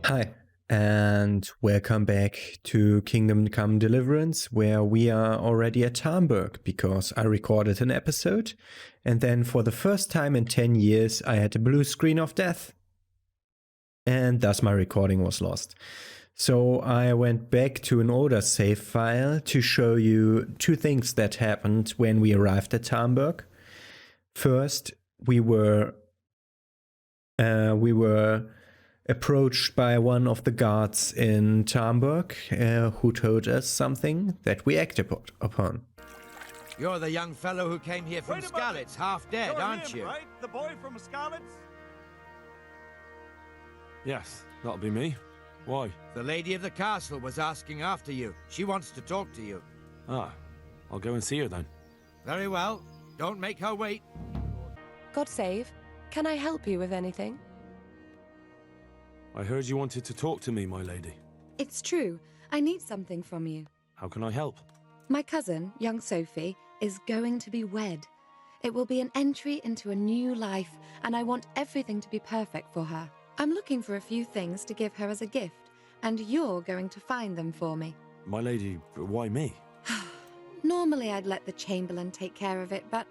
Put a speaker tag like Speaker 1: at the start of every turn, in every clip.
Speaker 1: Hi, and welcome back to Kingdom Come Deliverance, where we are already at Hamburg, because I recorded an episode, and then for the first time in 10 years I had a blue screen of death, and thus my recording was lost. So I went back to an older save file to show you two things that happened when we arrived at Hamburg. First, we were approached by one of the guards in Hamburg, who told us something that we acted upon.
Speaker 2: You're the young fellow who came here from Skalitz, half dead, aren't you?
Speaker 3: Right? The boy from Skalitz?
Speaker 4: Yes, that'll be me. Why?
Speaker 2: The lady of the castle was asking after you. She wants to talk to you.
Speaker 4: Ah, I'll go and see her then.
Speaker 2: Very well. Don't make her wait.
Speaker 5: God save. Can I help you with anything?
Speaker 4: I heard you wanted to talk to me, my lady.
Speaker 5: It's true. I need something from you.
Speaker 4: How can I help?
Speaker 5: My cousin, young Sophie, is going to be wed. It will be an entry into a new life, and I want everything to be perfect for her. I'm looking for a few things to give her as a gift, and you're going to find them for me.
Speaker 4: My lady, why me?
Speaker 5: Normally I'd let the Chamberlain take care of it, but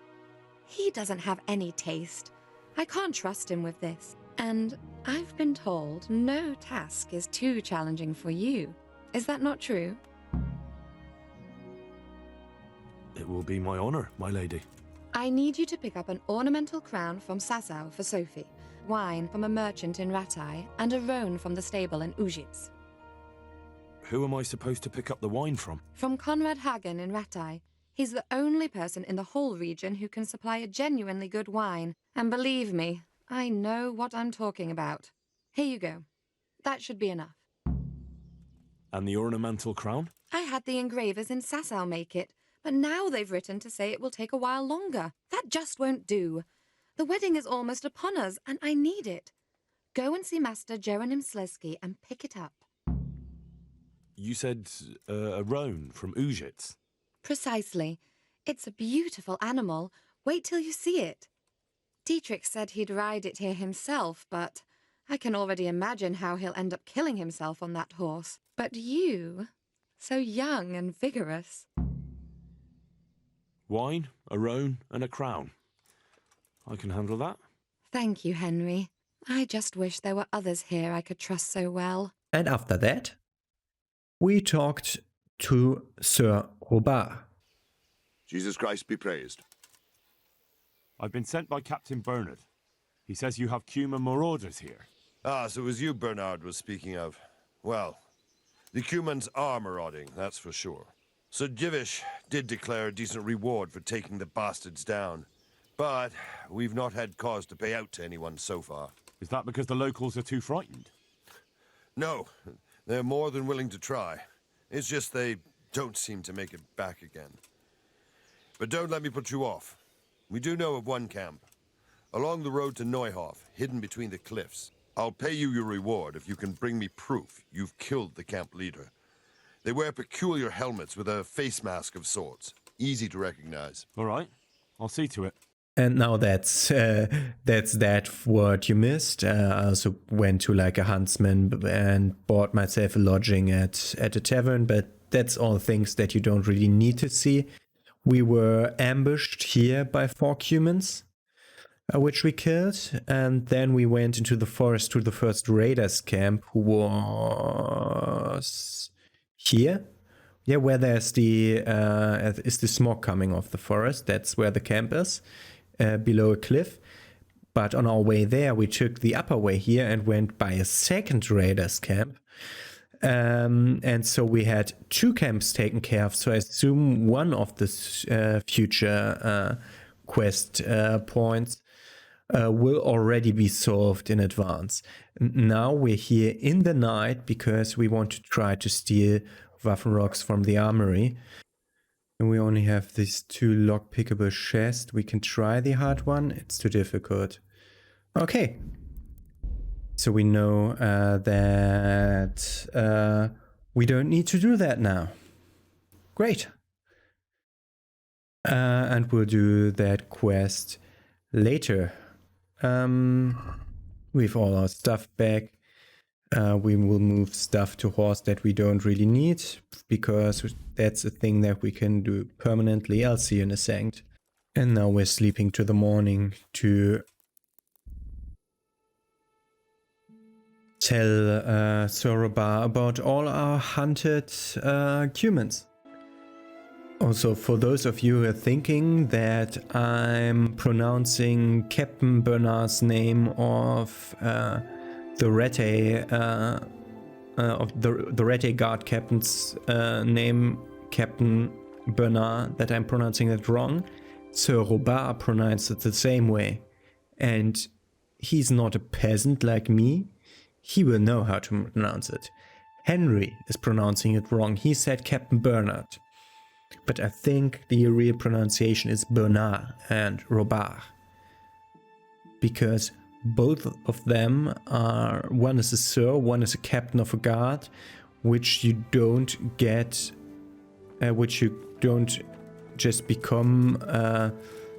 Speaker 5: he doesn't have any taste. I can't trust him with this. And I've been told no task is too challenging for you. Is that not true?
Speaker 4: It will be my honor, my lady.
Speaker 5: I need you to pick up an ornamental crown from Sassau for Sophie, wine from a merchant in Ratai, and a roan from the stable in Ujits.
Speaker 4: Who am I supposed to pick up the wine from?
Speaker 5: From Conrad Hagen in Ratai. He's the only person in the whole region who can supply a genuinely good wine. And believe me, I know what I'm talking about. Here you go. That should be enough.
Speaker 4: And the ornamental crown?
Speaker 5: I had the engravers in Sassau make it, but now they've written to say it will take a while longer. That just won't do. The wedding is almost upon us, and I need it. Go and see Master Jeronim Slesky and pick it up.
Speaker 4: You said a roan from Ujits.
Speaker 5: Precisely. It's a beautiful animal. Wait till you see it. Dietrich said he'd ride it here himself, but I can already imagine how he'll end up killing himself on that horse. But you, so young and vigorous.
Speaker 4: Wine, a roan, and a crown. I can handle that.
Speaker 5: Thank you, Henry. I just wish there were others here I could trust so well.
Speaker 1: And after that, we talked to Sir Robert.
Speaker 6: Jesus Christ be praised.
Speaker 3: I've been sent by Captain Bernard. He says you have Cuman marauders here.
Speaker 6: Ah, so it was you Bernard was speaking of. Well, the Cumans are marauding, that's for sure. Sir Divish did declare a decent reward for taking the bastards down. But we've not had cause to pay out to anyone so far.
Speaker 3: Is that because the locals are too frightened?
Speaker 6: No, they're more than willing to try. It's just they don't seem to make it back again. But don't let me put you off. We do know of one camp. Along the road to Neuhof, hidden between the cliffs. I'll pay you your reward if you can bring me proof you've killed the camp leader. They wear peculiar helmets with a face mask of sorts. Easy to recognize.
Speaker 3: All right, I'll see to it.
Speaker 1: And now that's that word you missed. I also went to like a huntsman and bought myself a lodging at a tavern, but that's all things that you don't really need to see. We were ambushed here by 4 humans, which we killed, and then we went into the forest to the first raiders camp, who was here. Yeah, where there's is the smoke coming off the forest. That's where the camp is, below a cliff. But on our way there, we took the upper way here and went by a second raiders camp. And so we had 2 camps taken care of. So I assume one of the future quest points will already be solved in advance. Now we're here in the night because we want to try to steal Waffenrocks from the armory. And we only have these 2 lock-pickable chests. We can try the hard one. It's too difficult. Okay. So we know that we don't need to do that now. Great. And we'll do that quest later. We've all our stuff back. We will move stuff to horse that we don't really need, because that's a thing that we can do permanently. I'll see you in a second. And now we're sleeping to the morning to tell Soroba about all our hunted humans. Also, for those of you who are thinking that I'm pronouncing Captain Bernard's name of the Rete Guard captain's name, Captain Bernard, that I'm pronouncing that wrong, Sir Robert pronounced it the same way. And he's not a peasant like me. He will know how to pronounce it. Henry is pronouncing it wrong. He said Captain Bernard. But I think the real pronunciation is Bernard and Robert. Because both of them are, one is a sir, one is a captain of a guard, which you don't get, which you don't just become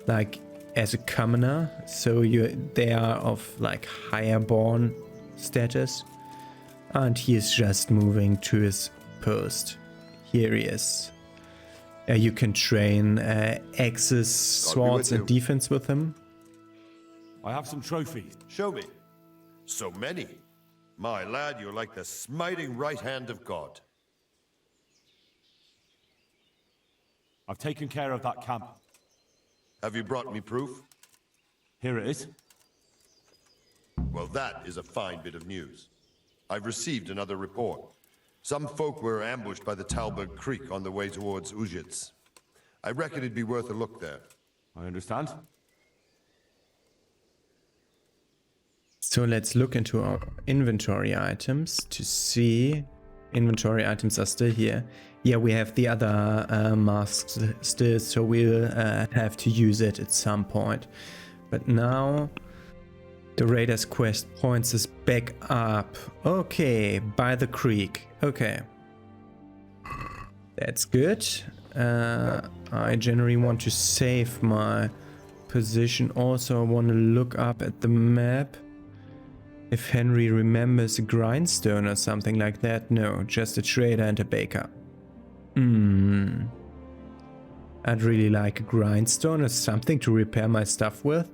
Speaker 1: like as a commoner. So they are of like higher born status. And he is just moving to his post. Here he is. You can train axes, swords, and defense with him.
Speaker 3: I have some trophies.
Speaker 6: Show me. So many. My lad, you're like the smiting right hand of God.
Speaker 3: I've taken care of that camp.
Speaker 6: Have you brought me proof?
Speaker 3: Here it is.
Speaker 6: Well, that is a fine bit of news. I've received another report. Some folk were ambushed by the Talbot Creek on the way towards Ujits. I reckon it'd be worth a look there.
Speaker 3: I understand.
Speaker 1: So let's look into our inventory items to see. Inventory items are still here. Yeah, we have the other masks still, so we'll have to use it at some point. But now the Raider's quest points us back up. Okay, by the creek. Okay. That's good. I generally want to save my position. Also, I want to look up at the map. If Henry remembers a grindstone or something like that. No, just a trader and a baker. I'd really like a grindstone or something to repair my stuff with.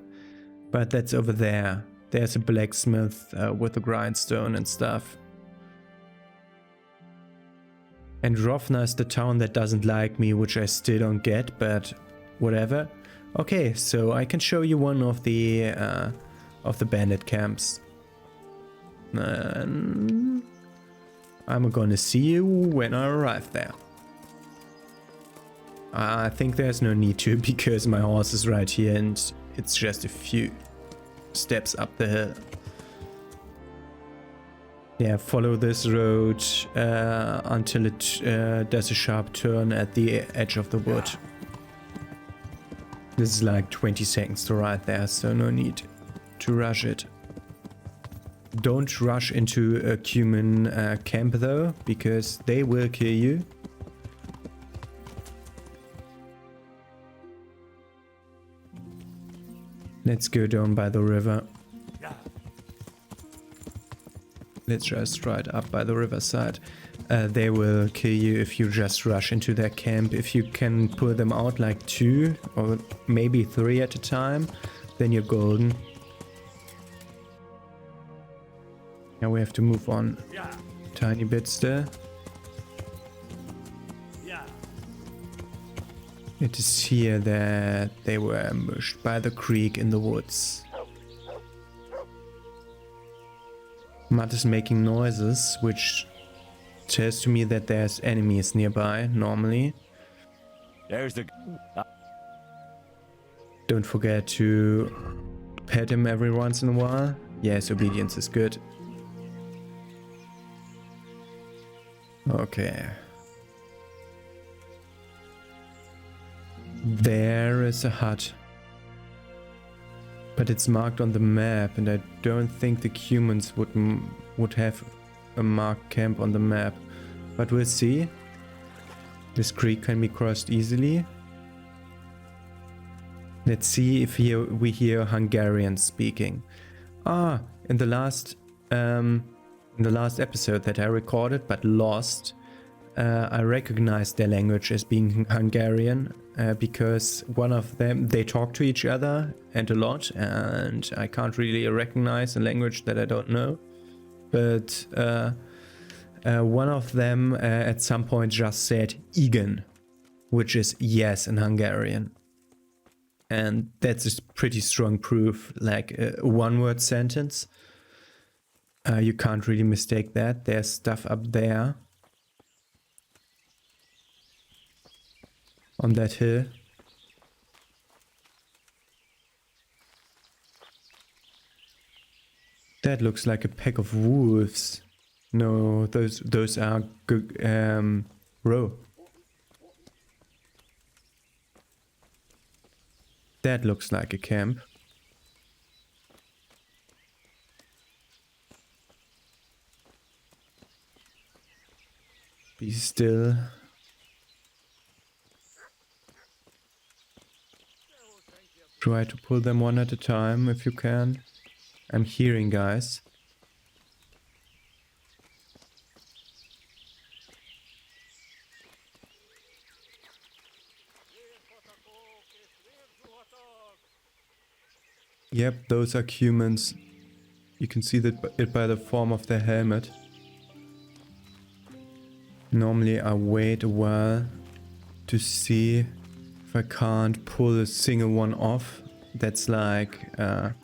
Speaker 1: But that's over there. There's a blacksmith with a grindstone and stuff. And Rovna is the town that doesn't like me, which I still don't get, but whatever. Okay, so I can show you one of the bandit camps. I'm gonna see you when I arrive there. I think there's no need to, because my horse is right here and it's just a few steps up the hill. Yeah, follow this road until it does a sharp turn at the edge of the wood. This is like 20 seconds to ride there, so no need to rush it. Don't rush into a human camp though, because they will kill you. Let's go down by the river. Let's just ride up by the riverside. They will kill you if you just rush into their camp. If you can pull them out like 2 or maybe 3 at a time, then you're golden. Now we have to move on tiny bits there. It is here that they were ambushed by the creek in the woods. Mud is making noises, which tells to me that there's enemies nearby, normally.
Speaker 3: There's the...
Speaker 1: Don't forget to pet him every once in a while. Yes, obedience is good. Okay. There is a hut. But it's marked on the map, and I don't think the humans would have a marked camp on the map. But we'll see. This creek can be crossed easily. Let's see if we hear Hungarians speaking. In the last In the last episode that I recorded but lost, I recognized their language as being Hungarian because one of them, they talk to each other and a lot, and I can't really recognize a language that I don't know. But one of them at some point just said igen, which is yes in Hungarian. And that's a pretty strong proof, like a one-word sentence. You can't really mistake that. There's stuff up there on that hill. That looks like a pack of wolves. No, those are roe. That looks like a camp. Be still. Try to pull them one at a time if you can. I'm hearing guys. Yep, those are humans. You can see it by the form of their helmet. Normally I wait a while to see if I can't pull a single one off. That's like at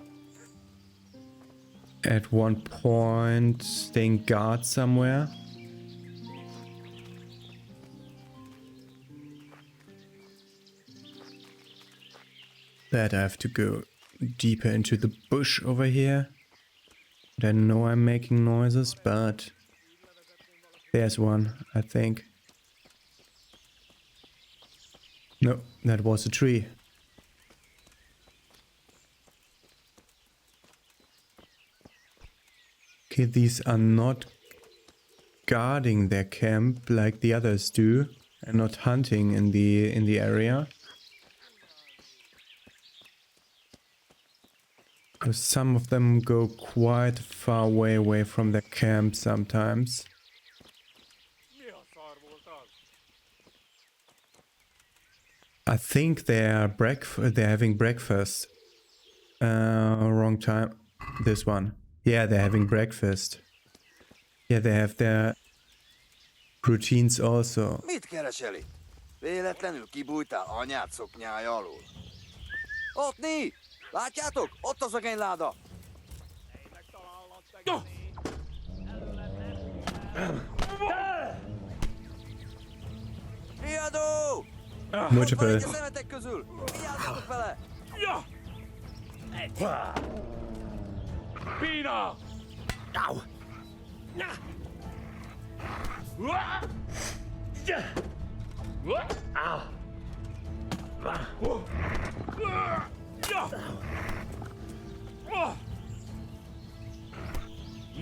Speaker 1: one point staying guard somewhere. That I have to go deeper into the bush over here. I know I'm making noises, but there's one, I think. No, that was a tree. Okay, these are not guarding their camp like the others do, and not hunting in the area. Because some of them go quite far away from their camp sometimes. I think they're having breakfast. Wrong time. This one. Yeah, they're having breakfast. Yeah, they have their routines also.
Speaker 7: Mit kereseli? Véletlenül kibújtál anyád szoknyája alól? Ott ni! Látjátok? Ott a szegényláda! Riadó!
Speaker 1: Multiple.
Speaker 7: A szemetek közül! Vigyázzatok vele!
Speaker 4: Pina! Ow!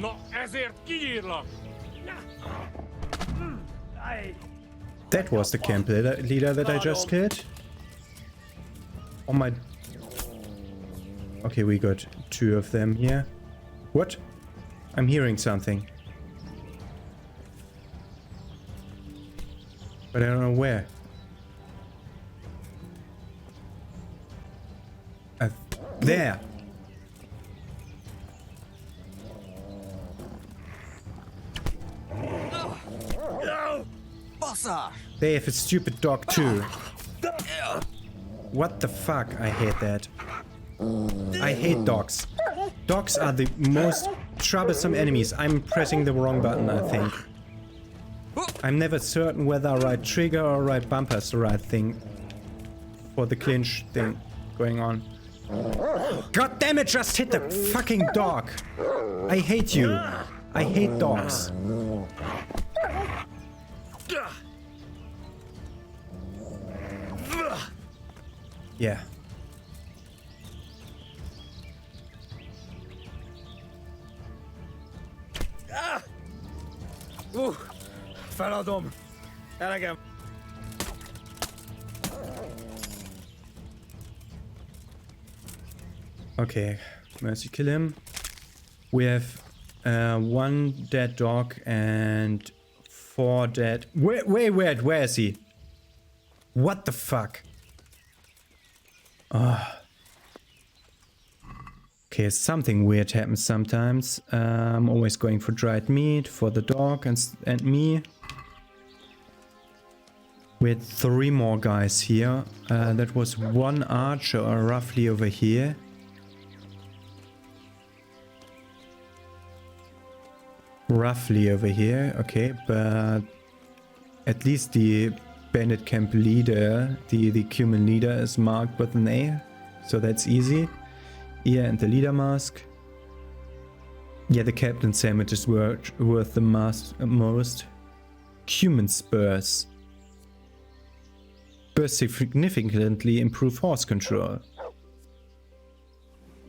Speaker 4: Na, ezért kiírlak!
Speaker 1: That was the camp leader that I just killed. Oh my... Okay, we got two of them here. What? I'm hearing something. But I don't know where. There! They have a stupid dog too. What the fuck? I hate that. I hate dogs. Dogs are the most troublesome enemies. I'm pressing the wrong button, I think. I'm never certain whether right trigger or right bumper is the right thing for the clinch thing going on. God damn it, just hit the fucking dog. I hate you. I hate dogs. Yeah.
Speaker 7: Feladom! Elegem!
Speaker 1: Okay, mercy kill him. We have 1 dead dog and 4 dead. Wait, where is he? What the fuck? Okay, something weird happens sometimes. I'm always going for dried meat for the dog and me. We had 3 more guys here. That was 1 archer roughly over here. Roughly over here, okay, but at least the bandit camp leader, the cumin leader, is marked with an A, so that's easy. Ear and the leader mask. Yeah, the captain sandwich is worth the most. Cumin spurs. Spurs significantly improve horse control.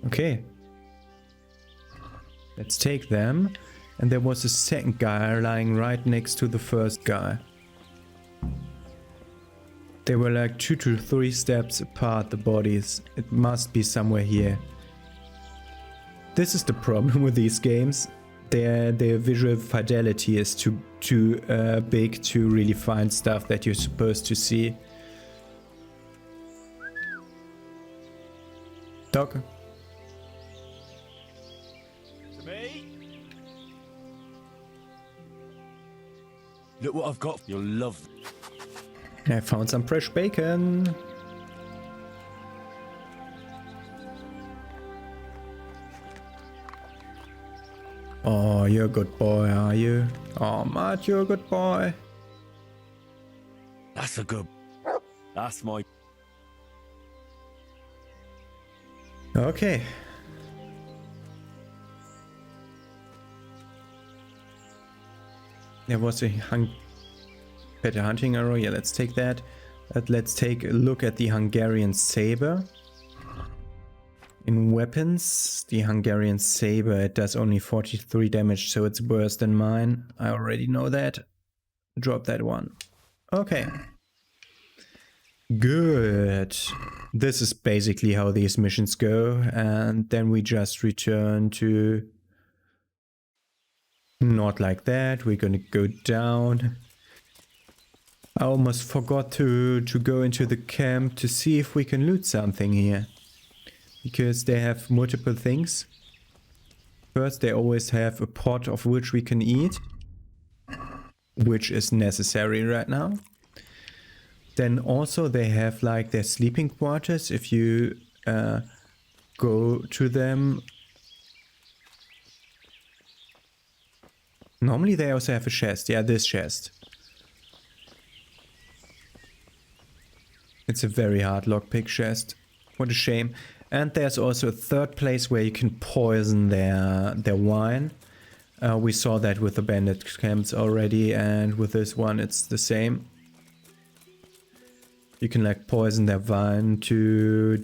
Speaker 1: Okay. Let's take them. And there was a second guy lying right next to the first guy. They were like 2 to 3 steps apart, the bodies. It must be somewhere here. This is the problem with these games. Their visual fidelity is too big to really find stuff that you're supposed to see. Dog.
Speaker 3: To me? Look what I've got. You'll love.
Speaker 1: I found some fresh bacon. Oh, you're a good boy, are you? Oh, Matt, you're a good boy.
Speaker 4: That's a good... That's my...
Speaker 1: Okay. There was a better hunting arrow. Yeah, let's take that. Let's take a look at the Hungarian saber. In weapons, the Hungarian saber, it does only 43 damage, so it's worse than mine. I already know that. Drop that one. Okay. Good. This is basically how these missions go, and then we just return to... Not like that. We're gonna go down. I almost forgot to go into the camp to see if we can loot something here. Because they have multiple things. First, they always have a pot of which we can eat. Which is necessary right now. Then also they have like their sleeping quarters. If you go to them... Normally they also have a chest. Yeah, this chest. It's a very hard lockpick chest. What a shame. And there's also a third place where you can poison their wine. We saw that with the bandit camps already, and with this one it's the same. You can like poison their wine to...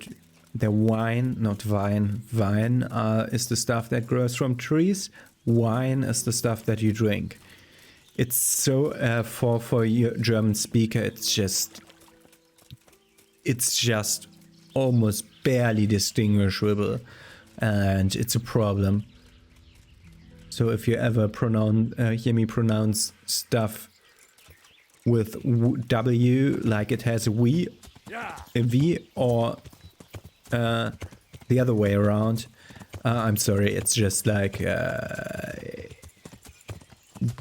Speaker 1: Their wine, not vine. Vine is the stuff that grows from trees. Wine is the stuff that you drink. It's so, for your German speaker, it's just almost barely distinguishable, and it's a problem. So if you ever hear me pronounce stuff with W, like it has a V, or the other way around, I'm sorry, it's just like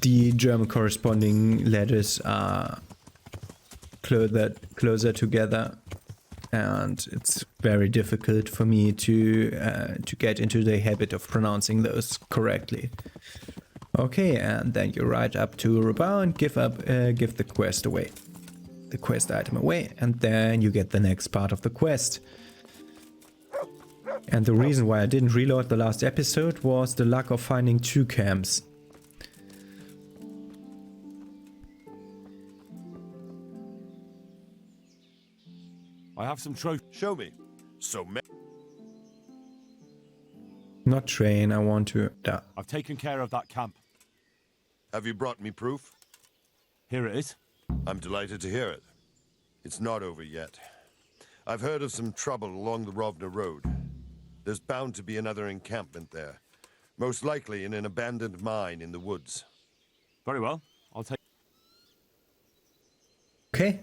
Speaker 1: the German corresponding letters are closer together, and it's very difficult for me to get into the habit of pronouncing those correctly. Okay, and then you ride up to Rabat and give the quest away, the quest item away, and then you get the next part of the quest. And the reason why I didn't reload the last episode was the luck of finding 2 camps.
Speaker 3: I have some trophies.
Speaker 6: Show me.
Speaker 1: Not train, I want to...
Speaker 3: I've taken care of that camp.
Speaker 6: Have you brought me proof?
Speaker 3: Here it is.
Speaker 6: I'm delighted to hear it. It's not over yet. I've heard of some trouble along the Rovna road. There's bound to be another encampment there. Most likely in an abandoned mine in the woods.
Speaker 3: Very well. I'll take...
Speaker 1: Okay.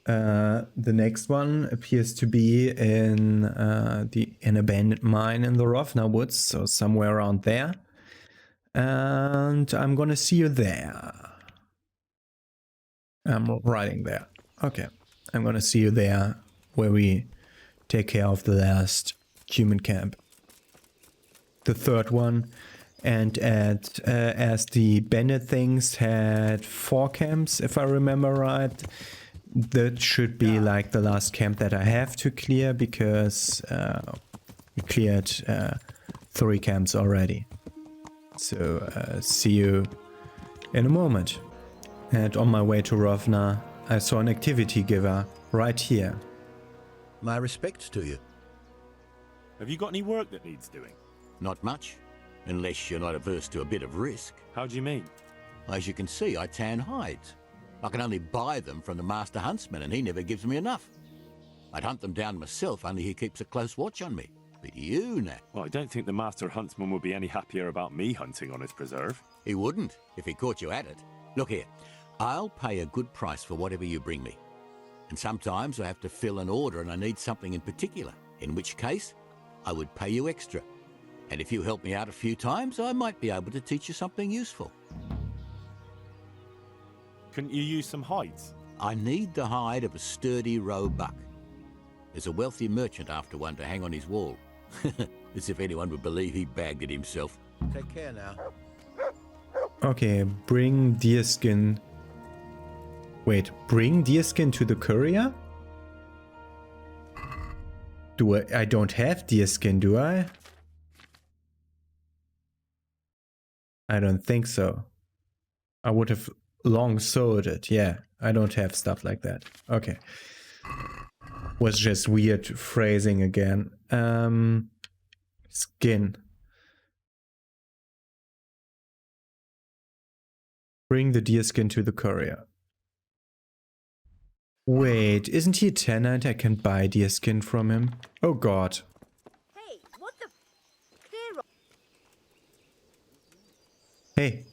Speaker 1: The next one appears to be in an abandoned mine in the Rovna woods, so somewhere around there. And I'm gonna see you there. I'm writing there. Okay. I'm gonna see you there where we take care of the last human camp. The third one. And as the bandit things had 4 camps, if I remember right, that should be like the last camp that I have to clear, because we cleared 3 camps already. So see you in a moment. And on my way to Rovna, I saw an activity giver right here.
Speaker 2: My respects to you.
Speaker 3: Have you got any work that needs doing?
Speaker 8: Not much, unless you're not averse to a bit of risk.
Speaker 3: How do you mean?
Speaker 8: As you can see, I tan hides. I can only buy them from the master huntsman, and he never gives me enough. I'd hunt them down myself, only he keeps a close watch on me. But you now...
Speaker 3: Well, I don't think the master huntsman would be any happier about me hunting on his preserve.
Speaker 8: He wouldn't, if he caught you at it. Look here, I'll pay a good price for whatever you bring me. And sometimes I have to fill an order and I need something in particular, in which case I would pay you extra. And if you help me out a few times, I might be able to teach you something useful.
Speaker 3: Couldn't you use some hides?
Speaker 8: I need the hide of a sturdy roebuck. There's a wealthy merchant after one to hang on his wall. As if anyone would believe he bagged it himself.
Speaker 2: Take care now.
Speaker 1: Okay, bring deerskin. Wait, bring deerskin to the courier? I don't have deerskin, do I? I don't think so. I would have long sold it. Yeah, I don't have stuff like that. Okay. Was just weird phrasing again. Skin. Bring the deerskin to the courier. Wait, isn't he a tenant? I can buy deerskin from him. Oh god.
Speaker 9: Hey, what the? Clear.
Speaker 1: Hey,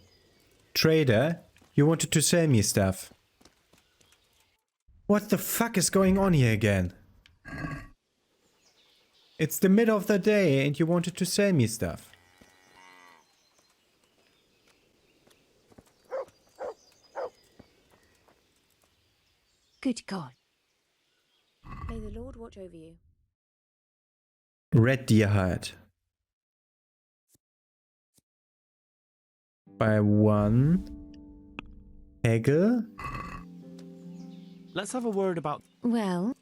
Speaker 1: trader, you wanted to sell me stuff. What the fuck is going on here again? It's the middle of the day and you wanted to sell me stuff.
Speaker 9: Good God. May the Lord watch over you.
Speaker 1: Red deer hide. By 1. Hegel.
Speaker 3: Let's have a word about...
Speaker 9: Well.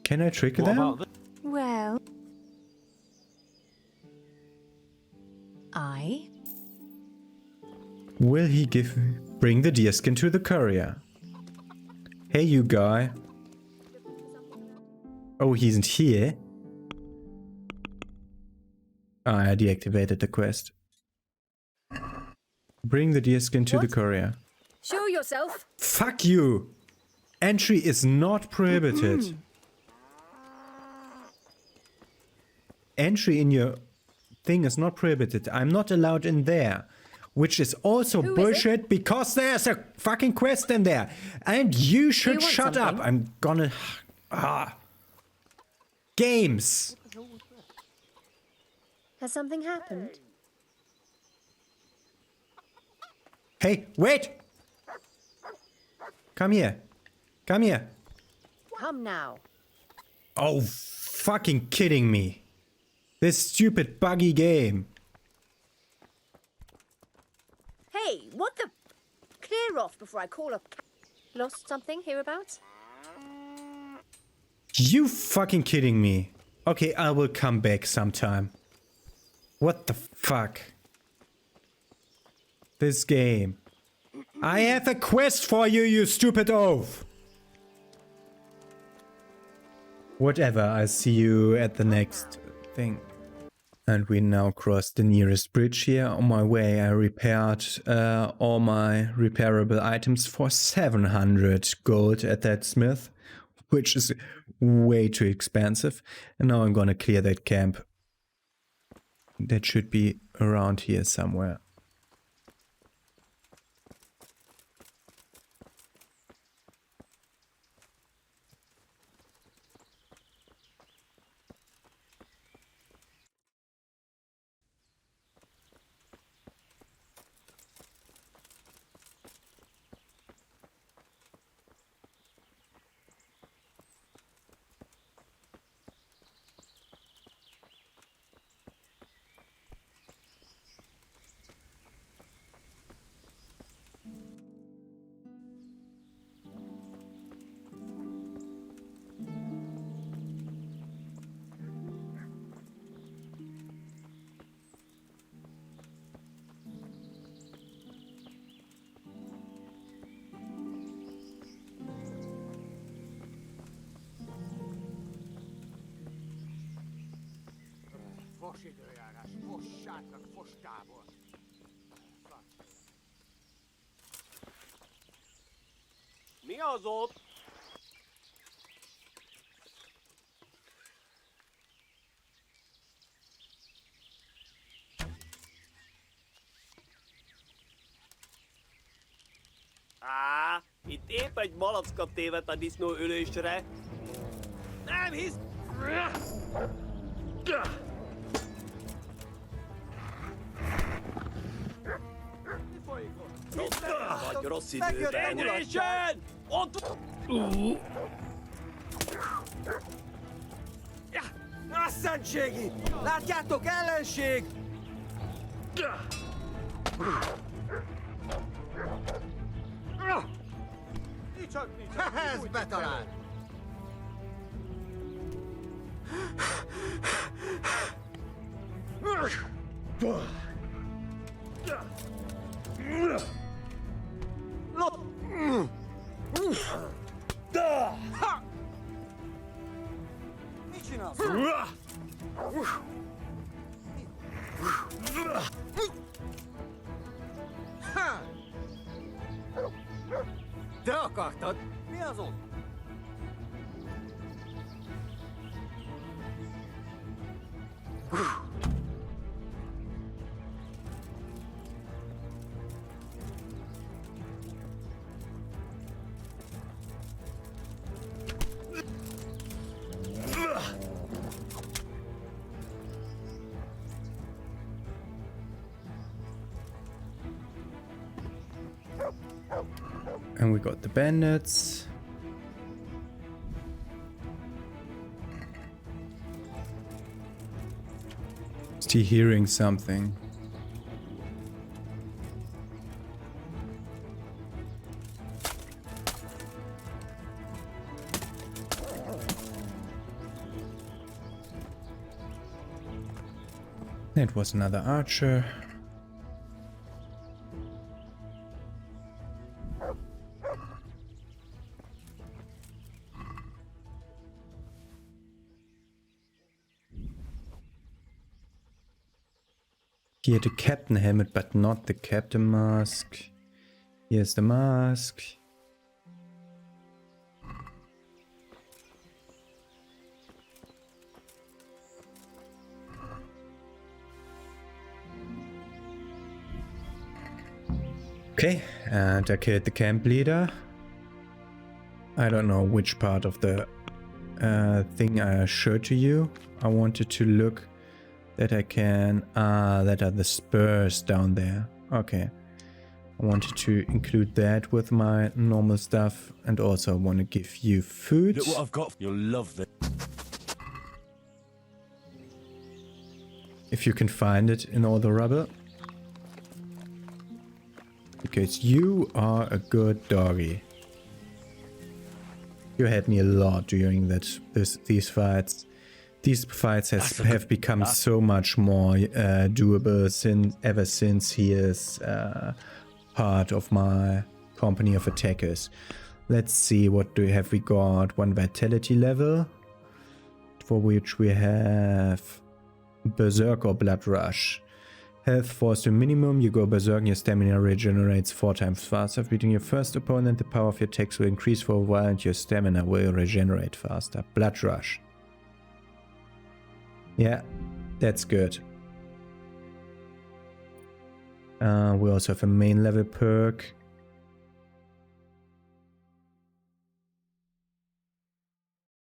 Speaker 1: Can I trick
Speaker 3: What
Speaker 1: them?
Speaker 3: about this?
Speaker 9: Well. I.
Speaker 1: Will he bring the deerskin to the courier? Hey, you guy. Oh, he isn't here. I deactivated the quest. Bring the deerskin to the courier.
Speaker 9: Show yourself.
Speaker 1: Fuck you! Entry is not prohibited. Entry in your thing is not prohibited. I'm not allowed in there. Which is also bullshit because there's a fucking quest in there. And you should shut up. I'm gonna... Games!
Speaker 9: Has something happened?
Speaker 1: Hey, wait! Come here. Come here.
Speaker 9: Come now.
Speaker 1: Oh, fucking kidding me. This stupid buggy game.
Speaker 9: Hey, what the? Clear off before I call up. Lost something hereabouts?
Speaker 1: You fucking kidding me. Okay, I will come back sometime. What the fuck? This game. I have a quest for you, you stupid oaf. Whatever, I'll see you at the next thing. And we now crossed the nearest bridge here. On my way, I repaired all my repairable items for 700 gold at that smith, which is way too expensive. And now I'm gonna clear that camp That should be around here somewhere.
Speaker 2: Fosidőjárás, fossátnak fostából.
Speaker 10: Mi az ott? Itt épp egy malacka tévedt a disznó ülésre. Nem hisz... Mi folyik ott? Vagy rossz időben. Megjöjjön! Ott...
Speaker 7: A szentségi! Látjátok, ellenség! Ez betalált! Mit csinálsz? Te akartad? Mi az ott?
Speaker 1: And we got the bandits. Still hearing something. It was another archer. Here the captain helmet, but not the captain mask. Here's the mask. Okay, and I killed the camp leader. I don't know which part of the thing I showed to you. I wanted to look that I can... that are the spurs down there. Okay. I wanted to include that with my normal stuff, and also I want to give you food.
Speaker 3: Look what I've got. You'll love this.
Speaker 1: If you can find it in all the rubble. Because you are a good doggy. You helped me a lot during these fights. These fights have become so much more doable ever since he is part of my company of attackers. Let's see, what have we got? One vitality level, for which we have Berserk or Blood Rush. Health falls to minimum, you go berserk and your stamina regenerates 4 times faster. Beating your first opponent, the power of your attacks will increase for a while and your stamina will regenerate faster. Blood Rush. Yeah, that's good. We also have a main level perk.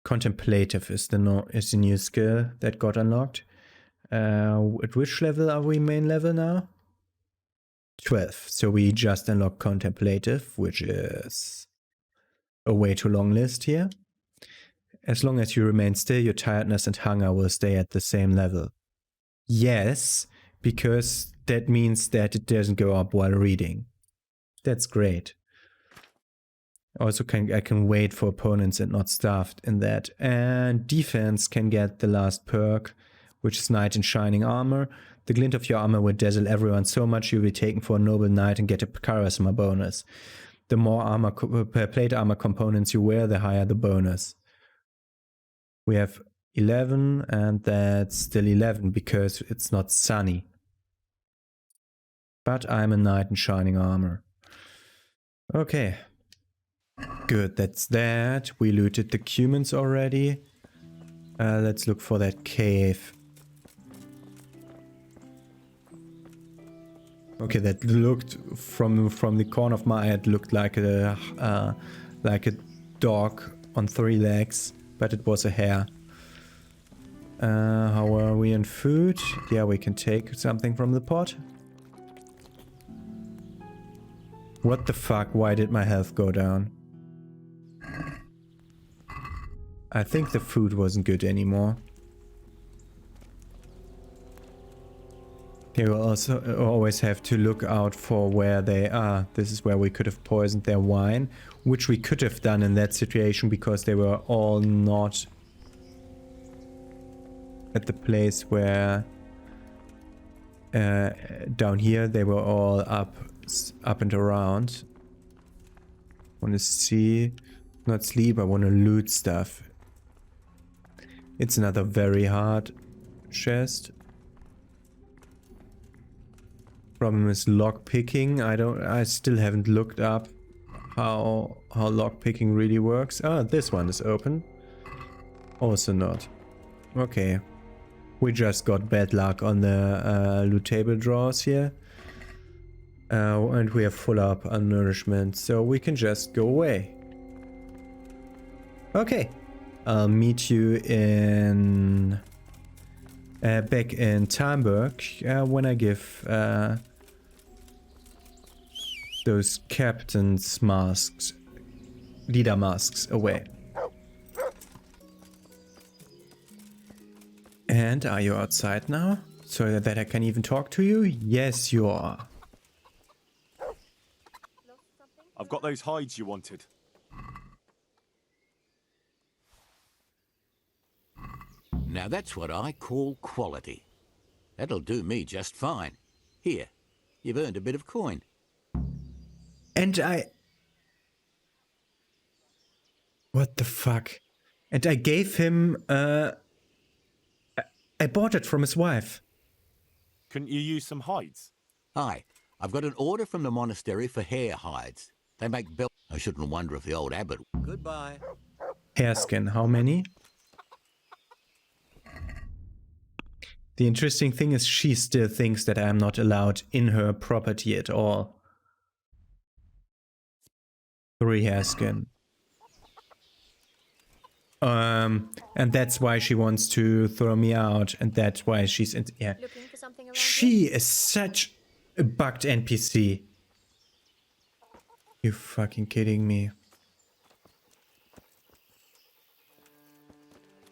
Speaker 1: Contemplative is the new skill that got unlocked. At which level are we main level now? 12. So we just unlocked Contemplative, which is a way too long list here. As long as you remain still, your tiredness and hunger will stay at the same level. Yes, because that means that it doesn't go up while reading. That's great. Also, I can wait for opponents and not starved in that. And defense can get the last perk, which is Knight in Shining Armor. The glint of your armor will dazzle everyone so much you'll be taken for a noble knight and get a charisma bonus. The more armor plate armor components you wear, the higher the bonus. We have 11, and that's still 11 because it's not sunny. But I'm a knight in Shining Armor. Okay. Good, that's that. We looted the cumins already. Let's look for that cave. Okay, that looked from the corner of my eye, it looked like a dog on 3 legs, but it was a hare. How are we in food? Yeah, we can take something from the pot. What the fuck? Why did my health go down? I think the food wasn't good anymore. You also always have to look out for where they are. This is where we could have poisoned their wine, which we could have done in that situation because they were all not at the place where down here they were all up and around. Want to see, not sleep, I want to loot stuff. It's another very hard chest. Problem is lock picking. I still haven't looked up how lock picking really works. Ah, this one is open. Also not. Okay. We just got bad luck on the loot table drawers here. And we are full up on nourishment, so we can just go away. Okay. I'll meet you in back in Timberg when I give those captain's masks, leader masks away. And are you outside now? So that I can even talk to you? Yes, you are.
Speaker 3: I've got those hides you wanted.
Speaker 8: Now that's what I call quality. That'll do me just fine. Here, you've earned a bit of coin.
Speaker 1: And what the fuck? And I gave him, I bought it from his wife.
Speaker 3: Couldn't you use some hides?
Speaker 8: Aye, I've got an order from the monastery for hare hides. They make belt. I shouldn't wonder if the old abbot...
Speaker 7: Goodbye.
Speaker 1: Hareskin, how many? The interesting thing is she still thinks that I'm not allowed in her property at all. 3 hareskin. And that's why she wants to throw me out, and that's why she's in... Yeah. She is such a bugged NPC. You fucking kidding me?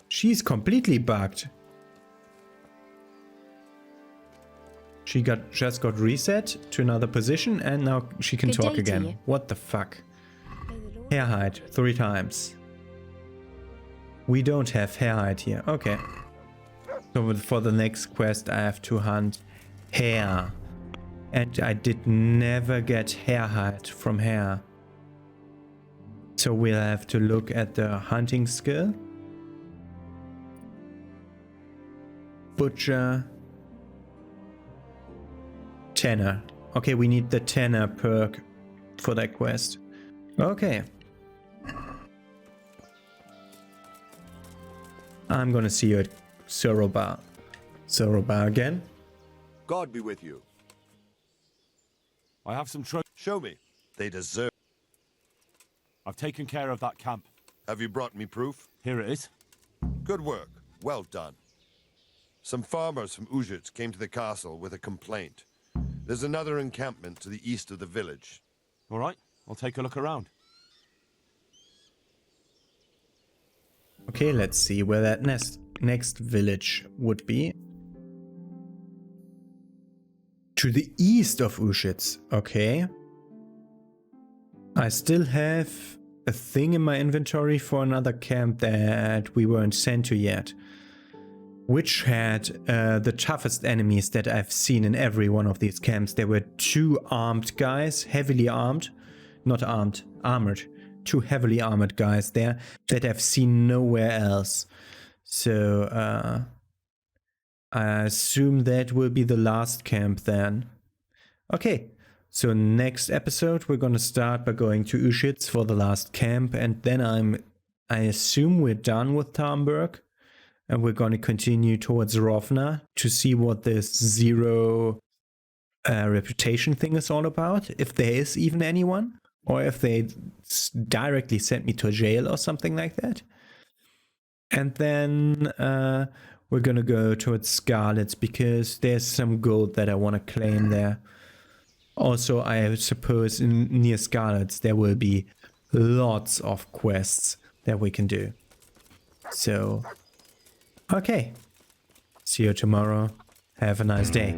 Speaker 1: She's completely bugged. She just got reset to another position and now she can talk again. What the fuck? Hair hide 3 times. We don't have hair hide here. Okay. So for the next quest I have to hunt hair. And I did never get hair hide from hair. So we'll have to look at the hunting skill. Butcher. Tanner. Okay, we need the Tanner perk for that quest. Okay. I'm gonna see you at Sorobar. Sorobar again.
Speaker 6: God be with you.
Speaker 3: I have some
Speaker 6: Show me. They deserve.
Speaker 3: I've taken care of that camp.
Speaker 6: Have you brought me proof?
Speaker 3: Here it is.
Speaker 6: Good work. Well done. Some farmers from Ujits came to the castle with a complaint. There's another encampment to the east of the village.
Speaker 3: All right, I'll take a look around.
Speaker 1: Okay, let's see where that next village would be. To the east of Ujits. Okay. I still have a thing in my inventory for another camp that we weren't sent to yet, which had the toughest enemies that I've seen in every one of these camps. There were 2 armed guys, heavily armed, not armed, armored, 2 heavily armored guys there that I've seen nowhere else. So I assume that will be the last camp then. Okay. So next episode, we're gonna start by going to Ujits for the last camp, and then I assume we're done with Tamburg, and we're gonna continue towards Rovna to see what this 0 reputation thing is all about, if there is even anyone, or if they directly sent me to jail or something like that. And then we're gonna go towards Scarlets because there's some gold that I want to claim there. Also, I suppose near Scarlets there will be lots of quests that we can do. So, okay. See you tomorrow. Have a nice day.